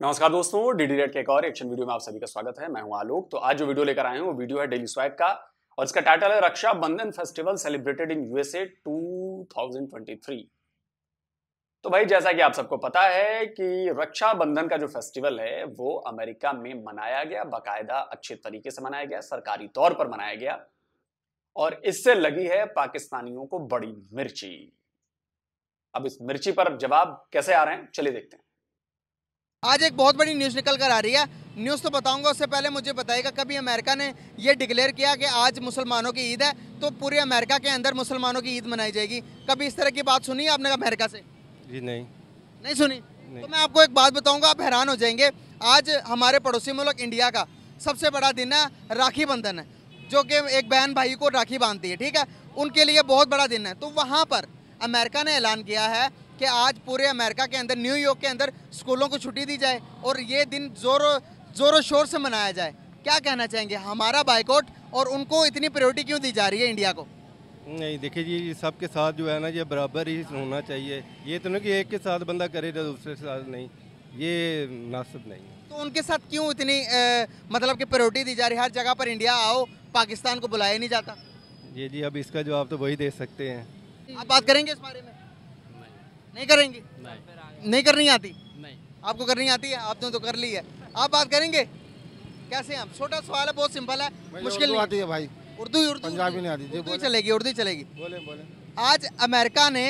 नमस्कार दोस्तों, DD red के एक और एक्शन वीडियो में आप सभी का स्वागत है। मैं हूं आलोक। तो आज जो वीडियो लेकर आए हैं वो वीडियो है डेली स्वैग का और इसका टाइटल है रक्षा बंधन फेस्टिवल सेलिब्रेटेड इन यूएसए 2023। तो भाई जैसा कि आप सबको पता है कि रक्षा बंधन का जो फेस्टिवल है वो अमेरिका में मनाया गया, बाकायदा अच्छे तरीके से मनाया गया, सरकारी तौर पर मनाया गया और इससे लगी है पाकिस्तानियों को बड़ी मिर्ची। अब इस मिर्ची पर जवाब कैसे आ रहे हैं, चलिए देखते हैं। आज एक बहुत बड़ी न्यूज़ निकल कर आ रही है। न्यूज़ तो बताऊंगा, उससे पहले मुझे बताइएगा कभी अमेरिका ने ये डिक्लेयर किया कि आज मुसलमानों की ईद है तो पूरे अमेरिका के अंदर मुसलमानों की ईद मनाई जाएगी? कभी इस तरह की बात सुनी है आपने अमेरिका से? जी नहीं सुनी। नहीं। तो मैं आपको एक बात बताऊंगा, आप हैरान हो जाएंगे। आज हमारे पड़ोसी मुल्क इंडिया का सबसे बड़ा दिन है, राखी बंधन है, जो कि एक बहन भाई को राखी बांधती है, ठीक है। उनके लिए बहुत बड़ा दिन है। तो वहाँ पर अमेरिका ने ऐलान किया है कि आज पूरे अमेरिका के अंदर, न्यूयॉर्क के अंदर स्कूलों को छुट्टी दी जाए और ये दिन जोरों शोर से मनाया जाए। क्या कहना चाहेंगे, हमारा बाइकआउट और उनको इतनी प्रायोरिटी क्यों दी जा रही है इंडिया को? नहीं, देखिए जी, सबके साथ जो है ना ये बराबर ही होना चाहिए। ये तो नहीं कि एक के साथ बंदा करे तो दूसरे के साथ नहीं, ये मुनासिब नहीं है। तो उनके साथ क्यों इतनी मतलब कि प्रायोरिटी दी जा रही है? हर जगह पर इंडिया आओ, पाकिस्तान को बुलाया नहीं जाता। ये जी, अब इसका जवाब तो वही दे सकते हैं। आप बात करेंगे इस बारे में? नहीं करेंगे? नहीं करनी आती? नहीं। आपको करनी आती है? आपने तो कर ली है। आप बात करेंगे? कैसे हैं आप? छोटा सवाल है, बहुत सिंपल है, मुश्किल नहीं आती है भाई। उर्दू पंजाबी नहीं आती। उर्दू चलेगी, उर्दू चलेगी। बोले। आज अमेरिका ने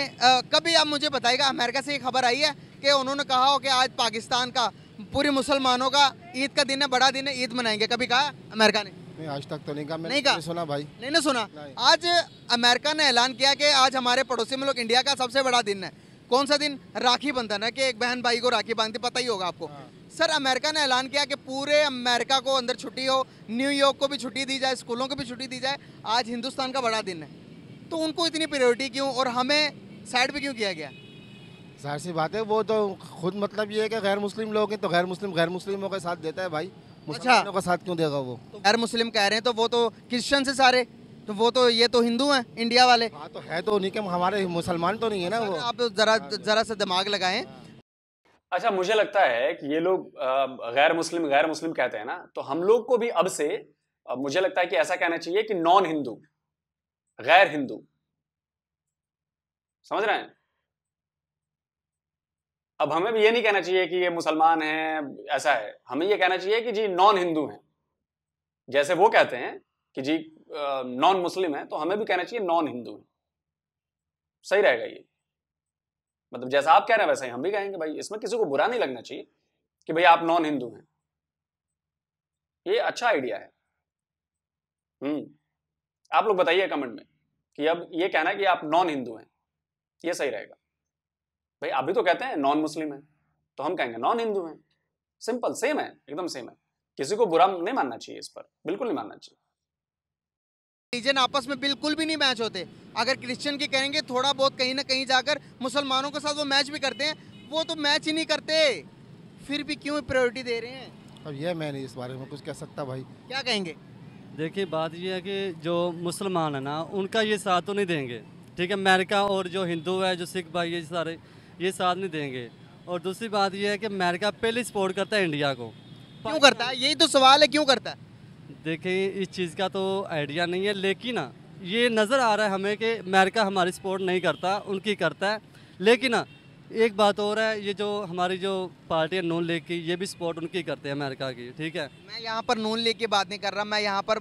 कभी आप मुझे बताइएगा, अमेरिका से एक खबर आई है कि उन्होंने कहा हो कि आज पाकिस्तान का, पूरे मुसलमानों का ईद का दिन है, बड़ा दिन है, ईद मनाएंगे? कभी कहा अमेरिका ने? नहीं, आज तक तो नहीं कहा। नहीं कहा? सुना भाई। नहीं सुना। नहीं। आज अमेरिका ने ऐलान किया कि आज हमारे पड़ोसी मुल्क इंडिया का सबसे बड़ा दिन है। कौन सा दिन? राखी बंधन है, कि एक बहन भाई को राखी बांधती, पता ही होगा आपको। सर, अमेरिका ने ऐलान किया कि पूरे अमेरिका को अंदर छुट्टी हो, न्यूयॉर्क को भी छुट्टी दी जाए, स्कूलों को भी छुट्टी दी जाए। आज हिंदुस्तान का बड़ा दिन है, तो उनको इतनी प्रायोरिटी क्यों और हमें साइड पे क्यों किया गया? जाहिर सी बात है, वो तो खुद मतलब ये है कि गैर मुस्लिम लोग हैं तो गैर मुस्लिमों का साथ देता है भाई। मुसलमानों का साथ क्यों देगा वो? तो गैर मुस्लिम कह रहे हैं तो वो तो क्रिश्चियन से सारे, तो वो तो ये तो हिंदू हैं इंडिया वाले। हाँ तो है, तो उन्हीं के, हमारे मुसलमान तो नहीं है ना वो। आप जरा सा दिमाग लगाएं। अच्छा, मुझे लगता है कि ये लोग गैर मुस्लिम कहते हैं ना, तो हम लोग को भी अब से मुझे लगता है कि ऐसा कहना चाहिए कि नॉन हिंदू, गैर हिंदू। समझ रहे हैं? अब हमें भी ये नहीं कहना चाहिए कि ये मुसलमान हैं, ऐसा है। हमें ये कहना चाहिए कि जी नॉन हिंदू हैं। जैसे वो कहते हैं कि जी नॉन मुस्लिम है, तो हमें भी कहना चाहिए नॉन हिंदू है। सही रहेगा ये। मतलब जैसा आप कह रहे हैं वैसा ही हम भी कहेंगे भाई। इसमें किसी को बुरा नहीं लगना चाहिए कि भाई आप नॉन हिंदू हैं। ये अच्छा आइडिया है। आप लोग बताइए कमेंट में कि अब ये कहना कि आप नॉन हिंदू हैं, ये सही रहेगा? भाई अभी तो कहते हैं नॉन मुस्लिम है, तो हम कहेंगे नॉन हिंदू हैं। सिंपल, सेम है, एकदम सेम है। किसी को बुरा नहीं मानना चाहिए, इस पर बिल्कुल नहीं मानना चाहिए। रिलीजन आपस में बिल्कुल भी नहीं मैच होते। अगर क्रिश्चियन की कहेंगे, थोड़ा बहुत कहीं ना कहीं जाकर मुसलमानों के साथ वो मैच भी करते हैं, वो तो मैच ही नहीं करते, फिर भी क्यों प्रायोरिटी दे रहे हैं? अब ये मैं नहीं इस बारे में कुछ कह सकता भाई। क्या कहेंगे? देखिए, बात ये है कि जो मुसलमान है ना, उनका ये साथ तो नहीं देंगे, ठीक है। अमेरिका और जो हिंदू है, जो सिख भाई, ये सारे ये साथ नहीं देंगे। और दूसरी बात ये है कि अमेरिका पहले सपोर्ट करता है इंडिया को। क्यों करता है? यही तो सवाल है, क्यों करता है? देखिए, इस चीज़ का तो आइडिया नहीं है, लेकिन ये नज़र आ रहा है हमें कि अमेरिका हमारी सपोर्ट नहीं करता, उनकी करता है। लेकिन एक बात और है, ये जो हमारी जो पार्टी है नून लीग की, ये भी सपोर्ट उनकी करते हैं, अमेरिका की, ठीक है। मैं यहाँ पर नून लीग की बात नहीं कर रहा, मैं यहाँ पर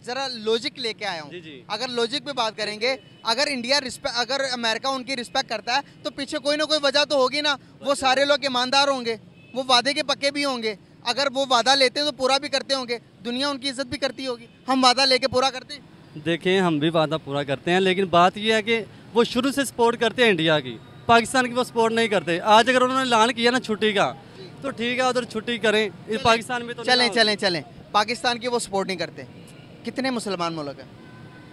जरा लॉजिक लेके आया हूँ। जी। अगर लॉजिक पे बात करेंगे, अगर अमेरिका उनकी रिस्पेक्ट करता है तो पीछे कोई ना कोई वजह तो होगी ना। वो सारे लोग ईमानदार होंगे, वो वादे के पक्के भी होंगे। अगर वो वादा लेते हैं तो पूरा भी करते होंगे, दुनिया उनकी इज्जत भी करती होगी। हम वादा लेके पूरा करते हैं? देखिए, हम भी वादा पूरा करते हैं, लेकिन बात यह है कि वो शुरू से सपोर्ट करते हैं इंडिया की, पाकिस्तान की वो सपोर्ट नहीं करते। आज अगर उन्होंने ऐलान किया ना छुट्टी का, तो ठीक है, उधर छुट्टी करें, पाकिस्तान में तो चलें। पाकिस्तान की वो सपोर्ट नहीं करते। कितने मुसलमान मुल्क हैं?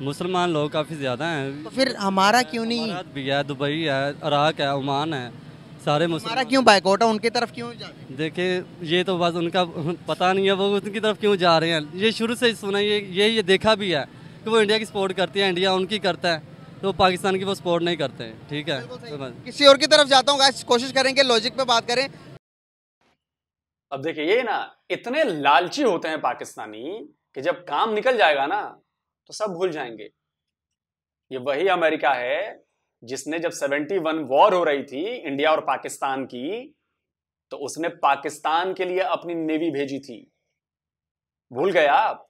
मुसलमान लोग काफ़ी ज़्यादा हैं। तो फिर हमारा क्यों नहीं? भारत भी है, दुबई है, इराक है, ओमान है, सारे हमारा मुसलमान। क्यों बाइकआउट है? उनकी तरफ क्यों जा रहे हैं? देखिए, ये तो बस उनका पता नहीं है, वो उनकी तरफ क्यों जा रहे हैं। ये शुरू से सुना, ये देखा भी है कि वो इंडिया की सपोर्ट करती है, इंडिया उनकी करता है, तो पाकिस्तान की वो सपोर्ट नहीं करते हैं, ठीक है। किसी और की तरफ जाता हूँ, कोशिश करेंगे लॉजिक पे बात करें। अब देखिए ये ना इतने लालची होते हैं पाकिस्तानी कि जब काम निकल जाएगा ना तो सब भूल जाएंगे। ये वही अमेरिका है जिसने जब 71 वॉर हो रही थी इंडिया और पाकिस्तान की, तो उसने पाकिस्तान के लिए अपनी नेवी भेजी थी। भूल गए आप?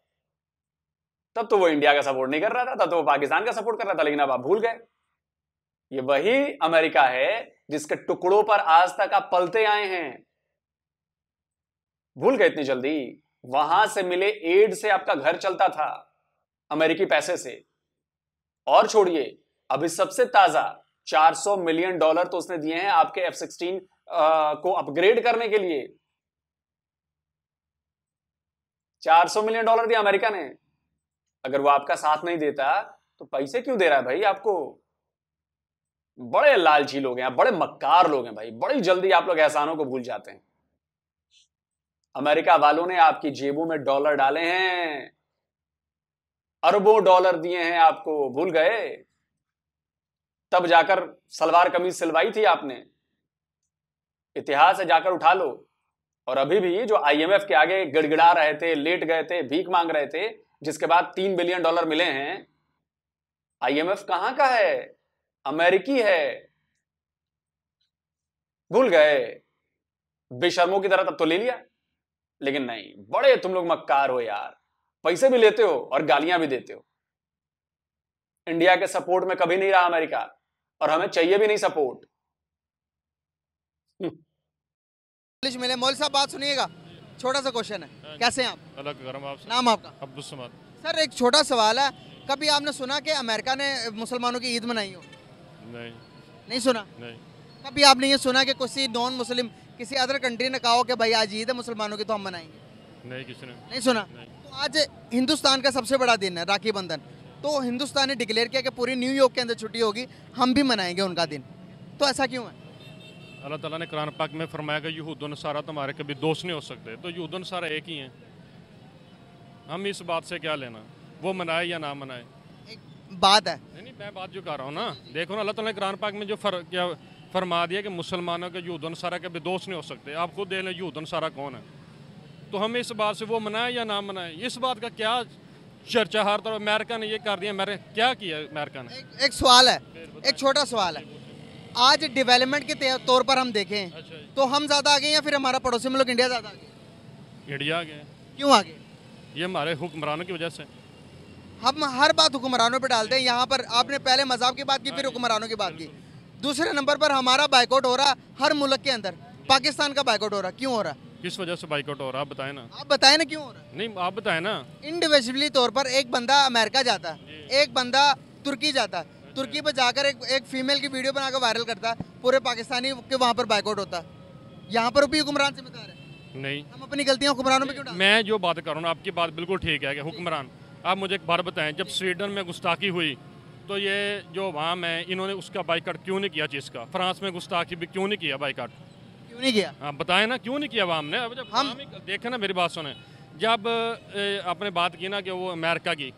तब तो वो इंडिया का सपोर्ट नहीं कर रहा था, तब तो वो पाकिस्तान का सपोर्ट कर रहा था, लेकिन अब आप भूल गए। ये वही अमेरिका है जिसके टुकड़ों पर आज तक आप पलते आए हैं। भूल गए इतनी जल्दी? वहां से मिले एड से आपका घर चलता था, अमेरिकी पैसे से। और छोड़िए, अभी सबसे ताजा $400 मिलियन तो उसने दिए हैं आपके F-16 को अपग्रेड करने के लिए। $400 मिलियन दिया अमेरिका ने। अगर वो आपका साथ नहीं देता तो पैसे क्यों दे रहा है भाई आपको? बड़े लालची लोग हैं, बड़े मक्कार लोग हैं भाई, बड़ी जल्दी आप लोग एहसानों को भूल जाते हैं। अमेरिका वालों ने आपकी जेबों में डॉलर डाले हैं, अरबों डॉलर दिए हैं आपको, भूल गए? तब जाकर सलवार कमीज सिलवाई थी आपने। इतिहास से जाकर उठा लो। और अभी भी जो IMF के आगे गिड़गिड़ा रहे थे, लेट गए थे, भीख मांग रहे थे, जिसके बाद $3 बिलियन मिले हैं, IMF कहां का है? अमेरिकी है। भूल गए? बेशर्मों की तरह तब तो ले लिया, लेकिन नहीं, बड़े तुम लोग मक्कार हो यार। पैसे भी लेते हो और गालियां भी देते हो। इंडिया के सपोर्ट में कभी नहीं रहा अमेरिका, और हमें चाहिए भी नहीं सपोर्ट। मिले मौलवी साहब, बात सुनिएगा, छोटा सा क्वेश्चन है। कैसे हैं आप? अलग गरम आपसे। नाम आपका? अब्दुल समद। सर एक छोटा सवाल है, कभी आपने सुना कि अमेरिका ने मुसलमानों की ईद मनाई हो? नहीं। नहीं सुना? नहीं। कभी आपने ये सुना कि किसी नॉन मुस्लिम किसी अदर कंट्री ने कहा हो कि भाई आज ईद है मुसलमानों की तो हम मनाएंगे? नहीं, किसी ने नहीं सुना? नहीं। तो आज हिंदुस्तान का सबसे बड़ा दिन है राखी बंधन, तो हिंदुस्तान ने डिक्लेयर किया कि पूरी न्यूयॉर्क के अंदर छुट्टी होगी, हम भी मनाएंगे उनका दिन। तो ऐसा क्यों है? अल्लाह ताला ने कुरान पाक में फरमाया कि यहूद और नसारा तुम्हारे कभी दोस्त नहीं हो सकते, तो यहूद और नसारा एक ही हैं। हम इस बात से क्या लेना, वो मनाए या ना मनाए? एक बात है। नहीं, मैं बात जो कर रहा हूँ ना, देखो ना, अल्लाह ताला ने कुरान पाक में जो क्या फरमा दिया कि मुसलमानों के यहूद और नसारा कभी दोस्त नहीं हो सकते। आप खुद देख लें यहूद और नसारा कौन है। तो हम इस बात से वो मनाए या ना मनाए, इस बात का क्या चर्चा? हर तरफ अमेरिका ने ये कर दिया, क्या किया अमेरिका ने? एक सवाल है, एक छोटा सवाल है। आज डेवलपमेंट के तौर पर हम देखें तो हम ज़्यादा आगे या फिर हमारा पड़ोसी मुल्क इंडिया ज़्यादा आगे? इंडिया आगे। क्यों आगे? ये हमारे हुक्मरानों की वजह से। हम हर बात हुक्मरानों पे डालते हैं। यहाँ पर आपने पहले मज़हब की बात की, फिर हुक्मरानों की बात की। दूसरे नंबर पर हमारा बाइकआउट हो रहा हर मुल्क के अंदर, पाकिस्तान का बाइकआउट हो रहा, क्यों हो रहा? किस वजह से बाइकआउट हो रहा, आप बताएं ना। आप बताएं ना क्यों हो रहा? नहीं, आप बताएं ना। इंडिविजुअली तौर पर एक बंदा अमेरिका जाता है, एक बंदा तुर्की जाता है, तुर्की पर जाकर एक फीमेल की वीडियो बनाकर वायरल करता है, पूरे पाकिस्तानी के वहाँ पर बाइकआउट होता है। यहाँ पर भी हुक्मरान जिम्मेदार है? नहीं, हम अपनी गलतियाँ हुक्मरानों पे क्यों डालते हैं? मैं जो बात कर रहा हूँ, आपकी बात बिल्कुल ठीक है कि हुक्मरान। आप मुझे एक बात बताएं, जब स्वीडन में गुस्ताखी हुई तो ये जो वहाँ में इन्होंने उसका बाइकआउट क्यों नहीं किया चीज़ का? फ्रांस में गुस्ताखी भी क्यों नहीं किया बाइकआउट? क्यों नहीं किया? हाँ बताएं ना, क्यों नहीं किया वहाँ ने? अब जब हम देखें ना, मेरी बात सुने, जब आपने बात की ना कि वो अमेरिका की,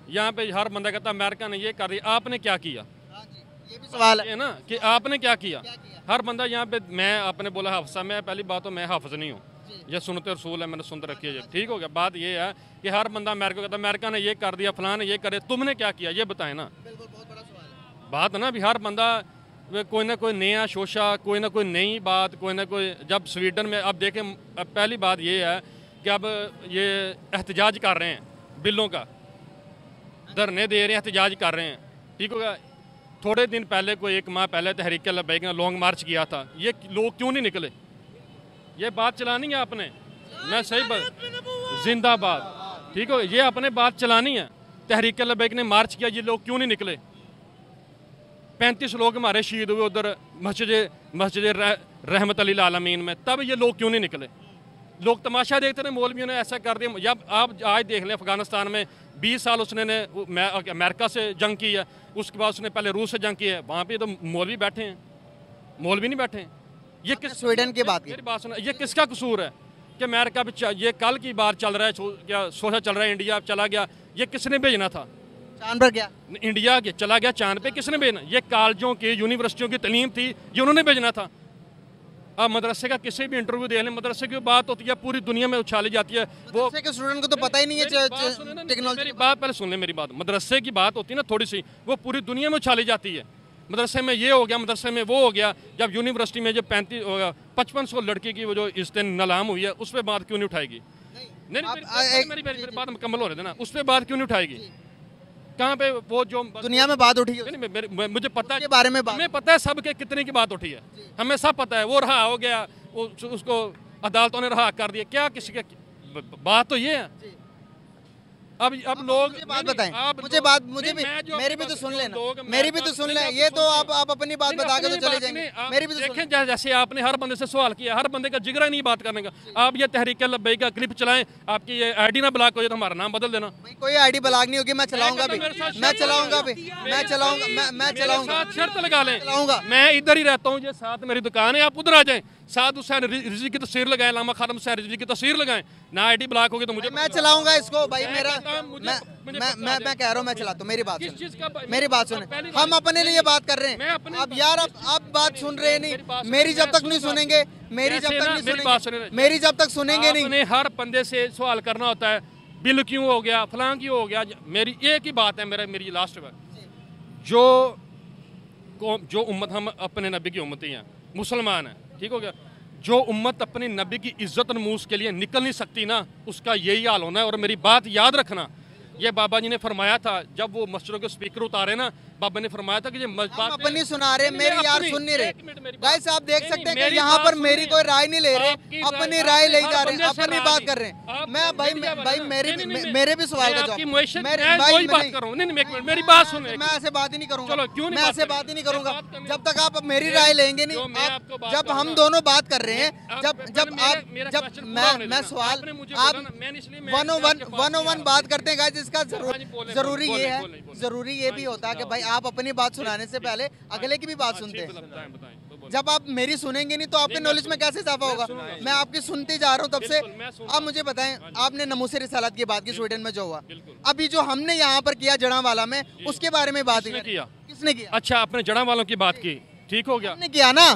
यहाँ पे हर बंदा कहता अमेरिका ने ये कर दिया, आपने क्या किया? ये भी सवाल है ना कि आपने क्या किया? हर बंदा यहाँ पे, मैं आपने बोला हाफसा, मैं पहली बात तो मैं हाफज नहीं हूँ, ये सुनते रसूल है, मैंने सुनते रखी है, ठीक हो गया। बात ये है कि हर बंदा अमेरिका कहता अमेरिका ने ये कर दिया, फलां ने ये करे, तुमने क्या किया? ये बताएं ना। बात ना भी हर बंदा कोई ना कोई नया शोशा, कोई ना कोई नई बात, कोई ना कोई। जब स्वीडन में अब देखें, अब पहली बात ये है कि अब ये एहतजाज कर रहे हैं बिलों का, धरने दे रहे हैं, एहतजाज कर रहे हैं, ठीक होगा। थोड़े दिन पहले, कोई 1 माह पहले तहरीक लब्बैक ने लॉन्ग मार्च किया था, ये लोग क्यों नहीं निकले? ये बात चलानी है आपने, मैं सही बात, जिंदाबाद, ठीक हो, ये अपने बात चलानी है। तहरीक लब्बैक ने मार्च किया, ये लोग क्यों नहीं निकले? 35 लोग हमारे शहीद हुए उधर मस्जिद रहमत अली आलमीन में, तब ये लोग क्यों नहीं निकले? लोग तमाशा देखते रहे, मौलवियों ने ऐसा कर दिया। जब आप आज देख लें, अफगानिस्तान में 20 साल उसने अमेरिका से जंग की है, उसके बाद उसने पहले रूस से जंग की है, वहाँ पे तो मौलवी बैठे हैं, मौलवी नहीं बैठे हैं। ये किस स्वीडन की बात, मेरी बात सुना, ये किसका कसूर है कि अमेरिका भी ये कल की बात चल रहा है, क्या सोचा चल रहा है, इंडिया चला गया, ये किसने भेजना था? चांद पर गया, इंडिया के चला गया चांद पे, किसने भेजना? ये कॉलेजों की, यूनिवर्सिटियों की तालीम थी, ये उन्होंने भेजना था। आप मदरसे का किसी भी इंटरव्यू दे लें, मदरसे की बात होती है पूरी दुनिया में उछाली जाती है। वो के स्टूडेंट को तो पता ही नहीं है टेक्नोलॉजी। मेरी बात पहले सुन ले, मेरी बात, मदरसे की बात होती है ना थोड़ी सी, वो पूरी दुनिया में उछाली जाती है। मदरसे में ये हो गया, मदरसे में वो हो गया। जब यूनिवर्सिटी में जो 5500 लड़की की वो जो इस दिन नलाम हुई है, उस पर बात क्यों नहीं उठाएगी? नहीं, मेरी बात मुकम्मल हो रही है ना, उस पर बात क्यों नहीं उठाएगी? कहाँ पे वो जो दुनिया में बात उठी है? मुझे पता है के बारे में हमें पता है सब के कितने की बात उठी है, हमें सब पता है। वो रहा हो गया, उसको अदालतों ने रहा कर दिया, क्या किसी के बात तो ये है। अब लोग मुझे बात बताएं, मुझे भी मेरी भी तो सुन लेना, मेरी भी तो सुन लें। ये तो आप अपनी बात बता के तो चले जाएंगे, मेरी भी तो देखें। जैसे आपने हर बंदे से सवाल किया, हर बंदे का जिगरा नहीं बात करने का। आप ये तहरीक लब्बैक का क्लिप चलाएं, आपकी ये आईडी ना ब्लॉक हो जाए तो हमारा नाम बदल देना। कोई आईडी ब्लॉक नहीं होगी, मैं चलाऊंगा भी, मैं चलाऊंगा भी, मैं चलाऊंगा, मैं चलाऊंगा। शर्त लगा लें, मैं इधर ही रहता हूँ, ये साथ मेरी दुकान है, आप उधर आ जाएं, साथ हुसैन रिजवी की तस्वीर लगाएं, लामा खादम हुसैन रिजवी की तस्वीर लगाएं ना। आईडी ब्लॉक होगी तो मुझे, मैं चलाऊंगा इसको भाई। मेरा मैं कह रहा हूँ, मैं चलाता हूँ। मेरी बात सुन, मेरी बात सुने। हम अपने लिए बात कर रहे हैं। अब यार अब बात सुन रहे नहीं, मेरी जब तक नहीं सुनेंगे, मेरी जब तक नहीं सुनेंगे, मेरी जब तक सुनेंगे नहीं। हर बंदे से सवाल करना होता है, बिल क्यों हो गया, फलां क्यों हो गया। मेरी एक ही बात है, मेरी लास्ट में, जो उम्मत, हम अपने नबी की उम्मती हैं, मुसलमान हैं, ठीक हो गया। जो उम्मत अपनी नबी की इज्जत नमूस के लिए निकल नहीं सकती ना, उसका यही हाल होना है। और मेरी बात याद रखना, ये बाबा जी ने फरमाया था जब वो मस्जिदों के स्पीकर उतारे ना, बाबा ने फरमाया था कि ये बात अपनी सुना रहे, मेरी यार सुन नहीं रहे। गाइस आप देख सकते हैं कि यहाँ पर मेरी कोई राय नहीं ले रहे, अपनी राय ले जा रहे हैं, अपनी बात कर रहे हैं। मैं भाई मेरे भी सवाल का जवाब, मेरी बात सुने। मैं ऐसे बात ही नहीं करूंगा, मैं ऐसे बात ही नहीं करूंगा जब तक आप मेरी राय लेंगे नहीं। जब हम दोनों बात कर रहे हैं, जब मैं सवाल, आप 101 बात करते हैं गाइस, इसका जरूरी ये भी होता है कि भाई आप अपनी बात सुनाने से पहले अगले की भी बात सुनते हैं। जब आप मेरी सुनेंगे नहीं तो आपके नॉलेज में कैसे इजाफा होगा? मैं आपकी सुनते जा रहा हूँ तब से। आप मुझे बताएं, आपने नमूसे रिसालत की बात की, स्वीडन में जो हुआ, अभी जो हमने यहाँ पर किया जड़ावाला में, उसके बारे में बात किया, किसने किया? अच्छा, आपने जड़ावालों की बात की, ठीक हो गया, हमने किया ना।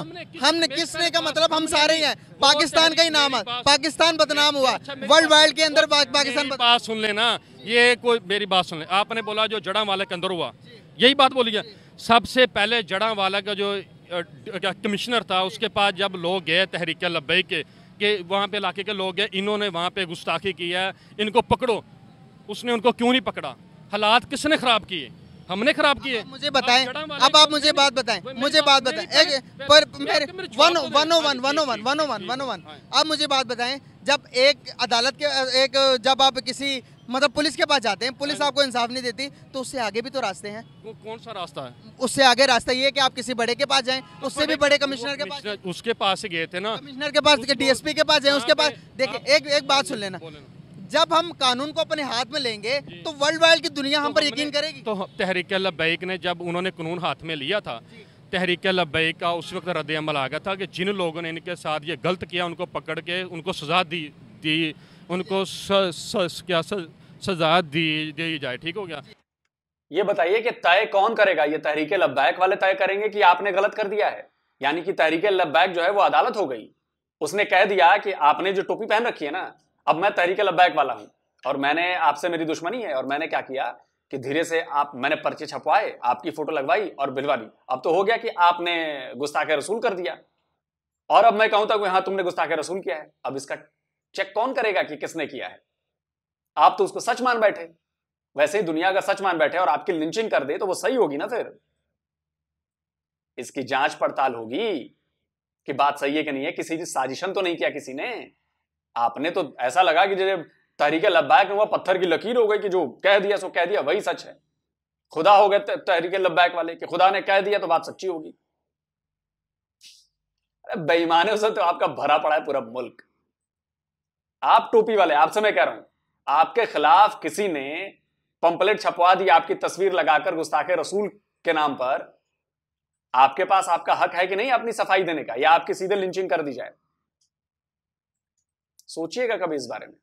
हमने किसने का मतलब हम सारे ही हैं। पाकिस्तान का ही नाम है, पाकिस्तान बदनाम हुआ वर्ल्ड वाइड के अंदर। पाकिस्तान, बात सुन लेना, ये कोई मेरी बात सुन ले। आपने बोला जो जड़ावाला के अंदर हुआ, यही बात बोली है। सबसे पहले जड़ावाला का जो कमिश्नर था, उसके पास जब लोग गए तहरीक लब्बैक के वहाँ पे इलाके के लोग गए, इन्होंने वहाँ पे गुस्ताखी की है, इनको पकड़ो। उसने उनको क्यों नहीं पकड़ा? हालात किसने खराब किए? हमने खराब किए। मुझे बताएं, अब आप मुझे बात बताएं, मुझे बात बताएं। आप मुझे बात बताएं, जब एक अदालत के जब आप किसी मतलब पुलिस के पास जाते हैं, पुलिस आपको इंसाफ नहीं देती, तो उससे आगे भी तो रास्ते हैं। कौन सा रास्ता है? उससे आगे रास्ता ये है कि आप किसी बड़े के पास जाएं, उससे भी बड़े कमिश्नर के पास, उसके पास गए थे ना, कमिश्नर के पास, डीएसपी के पास जाएं, उसके पास। देखिए एक बात सुन लेना, जब हम कानून को अपने हाथ में लेंगे तो वर्ल्ड वाइड की दुनिया हम पर यकीन करेगी। तो तहरीक लब्बैक ने जब उन्होंने कानून हाथ में लिया था, तहरीक लब्बैक का उस वक्त रद्द अमल आ गया था कि जिन लोगों ने इनके साथ ये गलत किया, उनको पकड़ के उनको सजा दी उनको सजा दी जाए, ठीक हो गया। ये बताइए कि तय कौन करेगा? ये तहरीक लब्बैक वाले तय करेंगे कि आपने गलत कर दिया है? यानी कि तहरीक लब्बैक जो है वो अदालत हो गई, उसने कह दिया कि आपने जो टोपी पहन रखी है ना, अब मैं तहरीक लब्बैक वाला हूं और मैंने आपसे मेरी दुश्मनी है, और मैंने क्या किया कि धीरे से मैंने पर्चे छपवाए, आपकी फोटो लगवाई और भिजवा दी। अब तो हो गया कि आपने गुस्ताखे रसूल कर दिया, और अब मैं कहूं तक हाँ तुमने गुस्ताखे रसूल किया है। अब इसका चेक कौन करेगा कि किसने किया है? आप तो उसको सच मान बैठे, वैसे ही दुनिया का सच मान बैठे, और आपकी लिंचिंग कर दे तो वो सही होगी ना? फिर इसकी जांच पड़ताल होगी कि बात सही है कि नहीं है। किसी की साजिशन तो नहीं किया किसी ने। आपने तो ऐसा लगा कि जैसे तहरीक लब्बैक में वो पत्थर की लकीर हो गई कि जो कह दिया सो कह दिया, वही सच है। खुदा हो गए तहरीक लब्बैक वाले कि खुदा ने कह दिया तो बात सच्ची होगी। अरे बेईमानों से तो आपका भरा पड़ा है पूरा मुल्क। आप टोपी वाले, आपसे मैं कह रहा हूं, आपके खिलाफ किसी ने पंपलेट छपवा दी आपकी तस्वीर लगाकर गुस्ताखे रसूल के नाम पर, आपके पास आपका हक है कि नहीं अपनी सफाई देने का, या आपकी सीधे लिंचिंग कर दी जाए? सोचिएगा कभी इस बारे में।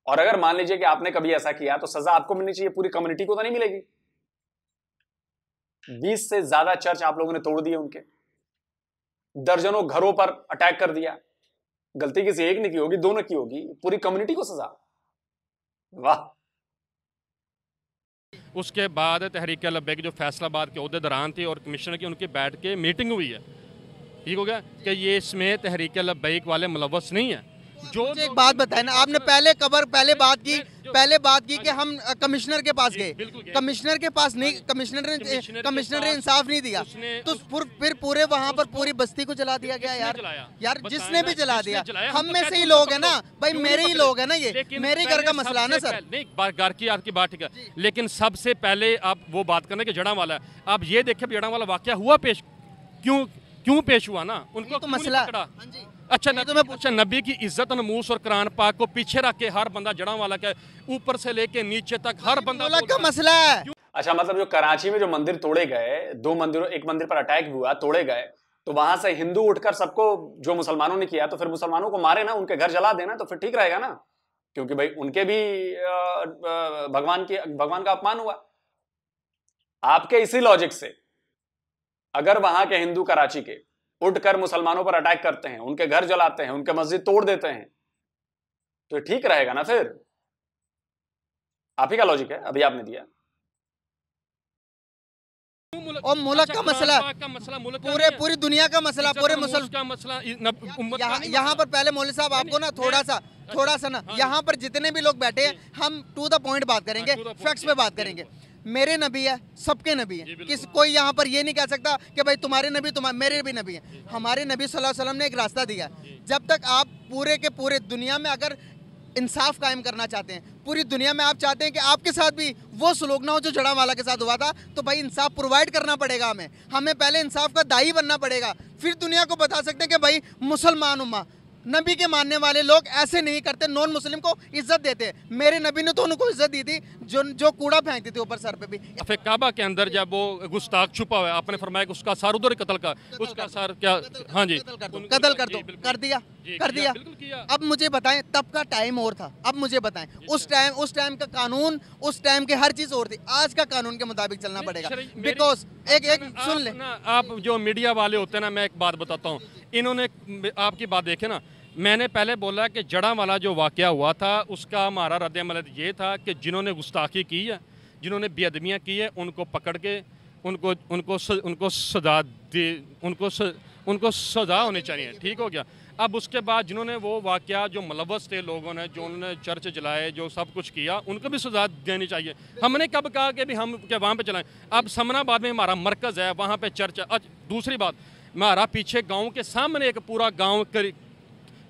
और अगर मान लीजिए कि आपने कभी ऐसा किया तो सजा आपको मिलनी चाहिए, पूरी कम्युनिटी को तो नहीं मिलेगी। 20 से ज्यादा चर्च आप लोगों ने तोड़ दिए उनके, दर्जनों घरों पर अटैक कर दिया। गलती किसी एक ने की होगी, दोनों की होगी, पूरी कम्युनिटी को सजा। वाह। उसके बाद तहरीक लब्बैक जो फैसलाबाद के अहदेदारान थे और कमिश्नर की उनकी बैठ के मीटिंग हुई है, ठीक हो गया कि ये इसमें तहरीक लब्बैक वाले मुलव्वस नहीं है। जो मुझे एक बात बताए ना आपने, पहले बात की कि हम कमिश्नर के पास गए, कमिश्नर के पास नहीं, कमिश्नर ने इंसाफ नहीं दिया, तो फिर पूरे वहाँ पर पूरी बस्ती को जला दिया गया। यार जिसने भी जला दिया, हम में से ही लोग है ना भाई, मेरे ही लोग है ना, ये मेरे घर का मसला है ना सर। नहीं, घर की आपकी बात ठीक है, लेकिन सबसे पहले आप वो बात करना कि जड़ा वाला, आप ये देखें जड़ा वाला वाकया हुआ पेश, क्यों पेश हुआ ना, उनको तो मसला। अच्छा नबी की इज्जत नमूस और कुरान पाक को पीछे रख के हर बंदा जड़ा वाला के ऊपर से लेके नीचे तक हर बंदा का मसला है। अच्छा, मतलब जो कराची में जो मंदिर तोड़े गए, एक मंदिर पर अटैक हुआ, तोड़े गए, तो वहां से हिंदू उठकर सबको, जो मुसलमानों ने किया, तो फिर मुसलमानों को मारे ना, उनके घर जला देना, तो फिर ठीक रहेगा ना, क्योंकि भाई उनके भी भगवान का अपमान हुआ। आपके इसी लॉजिक से अगर वहां के हिंदू कराची के उठकर मुसलमानों पर अटैक करते हैं, उनके घर जलाते हैं, उनके मस्जिद तोड़ देते हैं, तो ठीक रहेगा ना फिर? आप ही का लॉजिक है, अभी आपने दिया। और मुल्क का मसला, पूरी दुनिया का मसला, पूरे मुसलमान का मसला। यहाँ पर पहले मौलवी साहब आपको ना थोड़ा सा ना, यहाँ पर जितने भी लोग बैठे हैं, हम टू द पॉइंट बात करेंगे, फैक्ट्स पे बात करेंगे। मेरे नबी है, सबके नबी है, कोई यहाँ पर ये नहीं कह सकता कि भाई तुम्हारे नबी मेरे भी नबी है। हमारे नबी सल्लल्लाहु अलैहि वसल्लम ने एक रास्ता दिया, जब तक आप पूरे के पूरे दुनिया में अगर इंसाफ कायम करना चाहते हैं, पूरी दुनिया में आप चाहते हैं कि आपके साथ भी वो सलूक ना हो जो जड़ावाला के साथ हुआ था, तो भाई इंसाफ प्रोवाइड करना पड़ेगा हमें पहले इंसाफ का दाई बनना पड़ेगा, फिर दुनिया को बता सकते हैं कि भाई मुसलमान उम्मा, नबी के मानने वाले लोग ऐसे नहीं करते, नॉन मुस्लिम को इज्जत देते हैं। मेरे नबी ने तो उनको इज्जत दी थी जो कूड़ा फेंकते थे ऊपर सर पे भी। फिर काबा के अंदर जब वो गुस्ताख छुपा हुआ है, आपने फरमाया कि उसका सर उधर कत्ल का, उसका सर क्या, हाँ जी, कत्ल कर दो, कर दिया। अब मुझे बताएं, तब का टाइम और था, अब मुझे बताएं, उस टाइम का कानून, उस टाइम की हर चीज और थी, आज का कानून के मुताबिक चलना पड़ेगा। बिकॉज एक सुन ले, आप जो मीडिया वाले होते हैं ना, मैं एक बात बताता हूँ, इन्होंने आपकी बात देखे ना, मैंने पहले बोला कि जड़ा वाला जो वाक़या हुआ था, उसका हमारा रद्द-ए-अमल ये था कि जिन्होंने गुस्ताखी की है, जिन्होंने बेअदबियाँ की है, उनको पकड़ के उनको सज़ा होनी चाहिए, ठीक हो गया। अब उसके बाद जिन्होंने वो वाक़या, जो मुलव्वस थे लोगों ने, जो उन्होंने चर्च जलाए, जो सब कुछ किया, उनको भी सज़ा देनी चाहिए। हमने कब कहा कि भी हम क्या वहाँ पे चलाएं? अब समनाबाद में हमारा मरकज़ है, वहाँ पे चर्च है। दूसरी बात, हमारा पीछे गाँव के सामने एक पूरा गाँव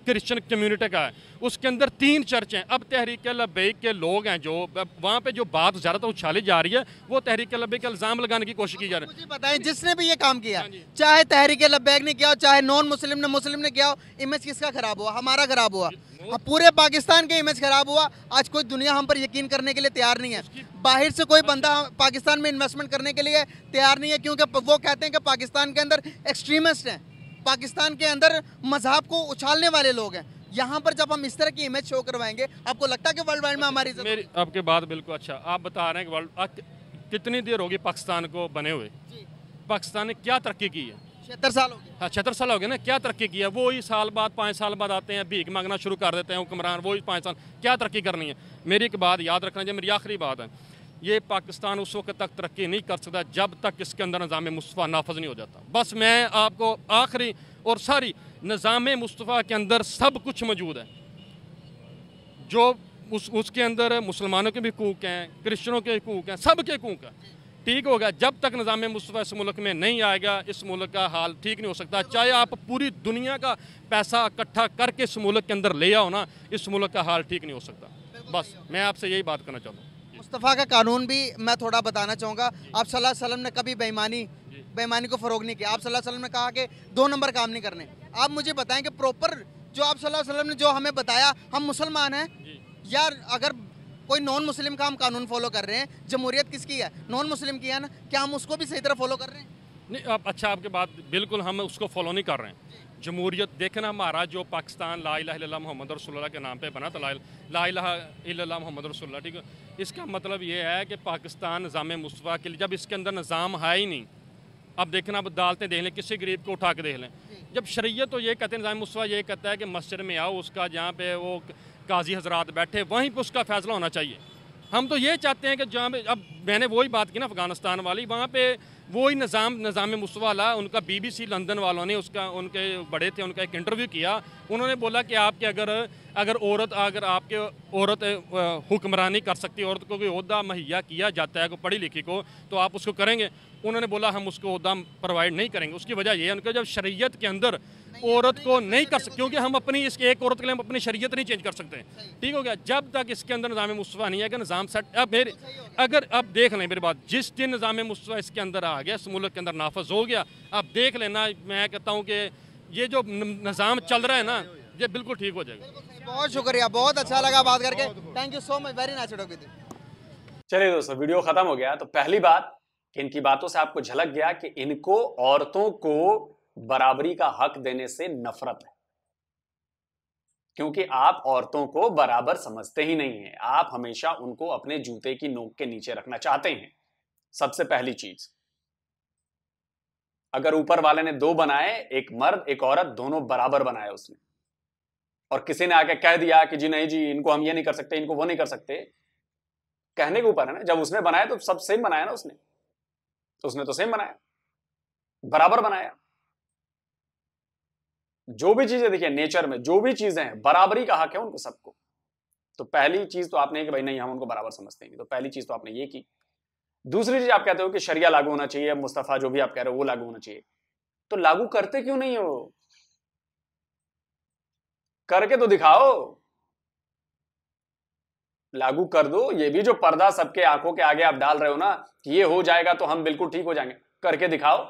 क्रिश्चियन कम्युनिटी का है, उसके अंदर 3 चर्च हैं। अब तहरीक लब्बैक के लोग हैं जो वहाँ पे जो बात ज़्यादातर उछाली जा रही है, वो तहरीक लब्बैक का इल्ज़ाम लगाने की कोशिश की जा रही है। मुझे बताएं, जिसने भी ये काम किया, चाहे तहरीक लब्बैक ने किया हो, चाहे नॉन मुस्लिम ने किया हो, इमेज किसका खराब हुआ? हमारा खराब हुआ, पूरे पाकिस्तान के इमेज खराब हुआ। आज कोई दुनिया हम पर यकीन करने के लिए तैयार नहीं है, बाहर से कोई बंदा पाकिस्तान में इन्वेस्टमेंट करने के लिए तैयार नहीं है, क्योंकि वो कहते हैं कि पाकिस्तान के अंदर एक्सट्रीमिस्ट हैं, पाकिस्तान के अंदर मजहब को उछालने वाले लोग हैं। यहाँ पर जब हम इस तरह की इमेज शो करवाएंगे, आपको लगता है कि वर्ल्ड वाइड में हमारी मेरी आपके बात बिल्कुल अच्छा, आप बता रहे हैं कि वर्ल्ड कितनी देर होगी पाकिस्तान को बने हुए? पाकिस्तान ने क्या तरक्की की है? 76 साल हो गए। हाँ, 76 साल हो गए ना, क्या तरक्की की है? वही साल बाद 5 साल बाद आते हैं, भीख मांगना शुरू कर देते हैं हुक्मरान, वही 5 साल, क्या तरक्की करनी है? मेरी एक बात याद रखना चाहिए, मेरी आखिरी बात है, ये पाकिस्तान उस वक्त तक तरक्की नहीं कर सकता जब तक इसके अंदर निज़ाम मुस्तफ़ा नाफज नहीं हो जाता। बस मैं आपको आखिरी और सारी निज़ाम मुस्तफ़ा के अंदर सब कुछ मौजूद है, जो उसके अंदर मुसलमानों के भी हकूक़ हैं, क्रिश्चनों के हकूक़ हैं, सब के हकूक़ हैं, ठीक होगा। जब तक निज़ाम मुस्तफ़ा इस मुल्क में नहीं आएगा, इस मुल्क का हाल ठीक नहीं हो सकता। चाहे आप पूरी दुनिया का पैसा इकट्ठा करके इस मुल्क के अंदर ले आओ ना, इस मुल्क का हाल ठीक नहीं हो सकता। बस मैं आपसे यही बात करना चाहता हूँ। मुस्तफ़ा का कानून भी मैं थोड़ा बताना चाहूँगा। आप सल्लल्लाहु अलैहि वसल्लम ने कभी बेईमानी को फ़रोग नहीं किया। आप सल्लल्लाहु अलैहि वसल्लम ने कहा कि 2 नंबर काम नहीं करने। आप मुझे बताएं कि प्रॉपर जो आप सल्लल्लाहु अलैहि वसल्लम ने जो हमें बताया, हम मुसलमान हैं यार, अगर कोई नॉन मुस्लिम का हम कानून फॉलो कर रहे हैं, जमहूरियत किसकी है? नॉन मुस्लिम की है ना, क्या हम उसको भी सही तरह फॉलो कर रहे हैं? नहीं, अच्छा आपकी बात बिल्कुल, हम उसको फॉलो नहीं कर रहे हैं। जमहूरियत देखना, हमारा जो पाकिस्तान ला इलाहा इल्लल्लाह मोहम्मद रसूलुल्लाह के नाम पे बना था, ला इलाहा इल्लल्लाह मोहम्मद रसूलुल्लाह, ठीक है। इसका मतलब ये है कि पाकिस्तान निज़ाम मुस्तफ़ा के लिए, जब इसके अंदर निज़ाम है ही नहीं, अब देखना, अब अदालतें देख लें, किसी गरीब को उठा के देख लें। जब शरीयत तो ये कहते हैं, निज़ाम मुस्तफ़ा ये कहता है कि मस्जिद में आओ, उसका जहाँ पे वो काजी हजरात बैठे वहीं पर उसका फैसला होना चाहिए। हम तो ये चाहते हैं कि जहाँ पे, अब मैंने वही बात की ना अफ़गानिस्तान वाली, वहाँ पे वही निज़ाम मुस्तफ़ा वाला, उनका BBC लंदन वालों ने उसका, उनके बड़े थे, उनका एक इंटरव्यू किया। उन्होंने बोला कि आपके अगर आपके औरत हुक्मरानी कर सकती है, औरत को कोई ओहदा मुहैया किया जाता है, कोई पढ़ी लिखी को, तो आप उसको करेंगे। उन्होंने बोला हम उसको ओहदा प्रोवाइड नहीं करेंगे। उसकी वजह यह है, उनका जब शरीयत के अंदर औरत को नहीं कर सकते, क्योंकि हम अपनी इस एक औरत के लिए हम अपनी शरीयत नहीं चेंज कर सकते, ठीक हो गया। जब तक इसके अंदर निज़ाम मुस्तफ़ा नहीं है कि निज़ाम सेट, अब देख लें मेरी बात, जिस दिन निज़ाम मुस्तफ़ा इसके अंदर आ गया, इस मुल्क के अंदर नाफज हो गया, अब देख लेना, मैं कहता हूँ कि ये जो निज़ाम चल रहा है ना, ये बिल्कुल ठीक हो जाएगा। बहुत शुक्रिया, बहुत अच्छा लगा बात करके, thank you so much, very nice talk with you. चलिए दोस्तों, वीडियो खत्म हो गया। तो पहली बात, इनकी बातों से आपको झलक गया कि इनको औरतों को बराबरी का हक देने से नफरत है, क्योंकि आप औरतों को बराबर समझते ही नहीं हैं। आप हमेशा उनको अपने जूते की नोक के नीचे रखना चाहते हैं। सबसे पहली चीज, अगर ऊपर वाले ने दो बनाए, एक मर्द एक औरत, दोनों बराबर बनाए उसने, और किसी ने आके कह दिया कि जी नहीं जी, इनको हम ये नहीं कर सकते, इनको वो नहीं कर सकते, कहने के ऊपर है ना। जब उसने बनाया तो सब सेम बनाया ना, उसने तो सेम बनाया, बराबर बनाया। जो भी चीजें देखिए नेचर में, जो भी चीजें हैं, बराबरी का हक है उनको सबको। तो पहली चीज तो आपने कि भाई नहीं, हम उनको बराबर समझते हैं, तो पहली चीज तो आपने ये की। दूसरी चीज, आप कहते हो कि शरिया लागू होना चाहिए, मुस्तफा जो भी आप कह रहे हो वो लागू होना चाहिए, तो लागू करते क्यों नहीं हो? करके तो दिखाओ, लागू कर दो। ये भी जो पर्दा सबके आंखों के आगे आप डाल रहे हो ना, कि ये हो जाएगा तो हम बिल्कुल ठीक हो जाएंगे, करके दिखाओ,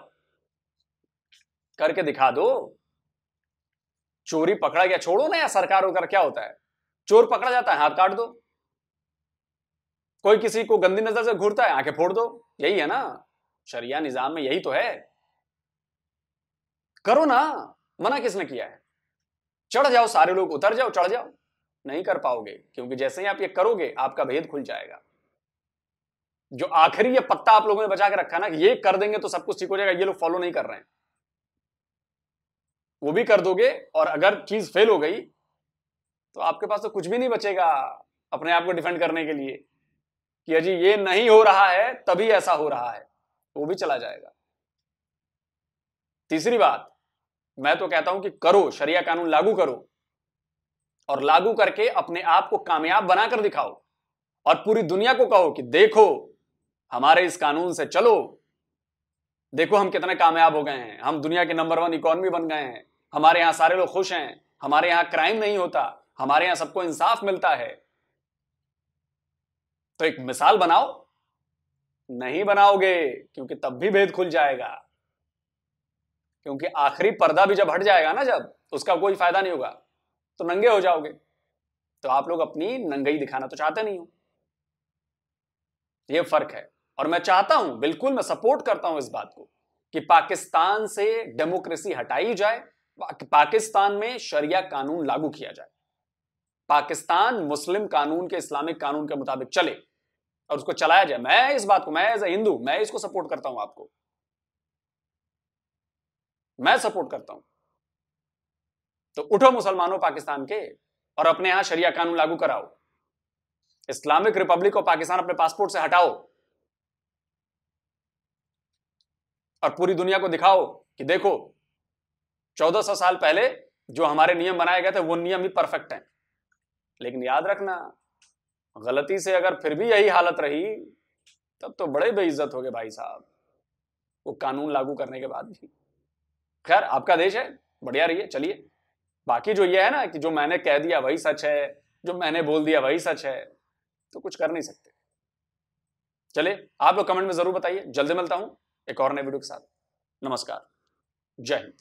करके दिखा दो। चोरी पकड़ा गया, छोड़ो ना यार, सरकार होकर क्या होता है, चोर पकड़ा जाता है, हाथ काट दो। कोई किसी को गंदी नजर से घूरता है, आंखें फोड़ दो। यही है ना शरिया निजाम में, यही तो है। करो ना, मना किसने किया है? चढ़ जाओ, सारे लोग उतर जाओ, चढ़ जाओ। नहीं कर पाओगे, क्योंकि जैसे ही आप ये करोगे आपका भेद खुल जाएगा। जो आखिरी ये पत्ता आप लोगों ने बचा के रखा ना, कि ये कर देंगे तो सब कुछ ठीक हो जाएगा, ये लोग फॉलो नहीं कर रहे हैं, वो भी कर दोगे। और अगर चीज फेल हो गई तो आपके पास तो कुछ भी नहीं बचेगा अपने आप को डिफेंड करने के लिए, कि अजी ये नहीं हो रहा है तभी ऐसा हो रहा है, वो भी चला जाएगा। तीसरी बात, मैं तो कहता हूं कि करो, शरिया कानून लागू करो, और लागू करके अपने आप को कामयाब बनाकर दिखाओ, और पूरी दुनिया को कहो कि देखो हमारे इस कानून से चलो, देखो हम कितने कामयाब हो गए हैं, हम दुनिया के नंबर 1 इकोनॉमी बन गए हैं, हमारे यहां सारे लोग खुश हैं, हमारे यहां क्राइम नहीं होता, हमारे यहां सबको इंसाफ मिलता है। तो एक मिसाल बनाओ। नहीं बनाओगे, क्योंकि तब भी भेद खुल जाएगा, क्योंकि आखिरी पर्दा भी जब हट जाएगा ना, जब उसका कोई फायदा नहीं होगा, तो नंगे हो जाओगे। तो आप लोग अपनी नंगई दिखाना तो चाहते नहीं हो, यह फर्क है। और मैं चाहता हूं, बिल्कुल मैं सपोर्ट करता हूं इस बात को, कि पाकिस्तान से डेमोक्रेसी हटाई जाए, पाकिस्तान में शरिया कानून लागू किया जाए, पाकिस्तान मुस्लिम कानून के, इस्लामिक कानून के मुताबिक चले और उसको चलाया जाए। मैं इस बात को, मैं एज ए हिंदू, मैं इसको सपोर्ट करता हूं, आपको मैं सपोर्ट करता हूं। तो उठो मुसलमानों पाकिस्तान के, और अपने यहां शरिया कानून लागू कराओ। इस्लामिक रिपब्लिक और पाकिस्तान अपने पासपोर्ट से हटाओ, और पूरी दुनिया को दिखाओ कि देखो 1400 साल पहले जो हमारे नियम बनाए गए थे वो नियम ही परफेक्ट हैं। लेकिन याद रखना, गलती से अगर फिर भी यही हालत रही तब तो बड़े बेइज्जत हो गए भाई साहब, वो कानून लागू करने के बाद भी। खैर, आपका देश है, बढ़िया रहिए, चलिए। बाकी जो ये है ना कि जो मैंने कह दिया वही सच है, जो मैंने बोल दिया वही सच है, तो कुछ कर नहीं सकते। चलिए, आप लोग कमेंट में जरूर बताइए। जल्दी मिलता हूं एक और नए वीडियो के साथ। नमस्कार, जय हिंद।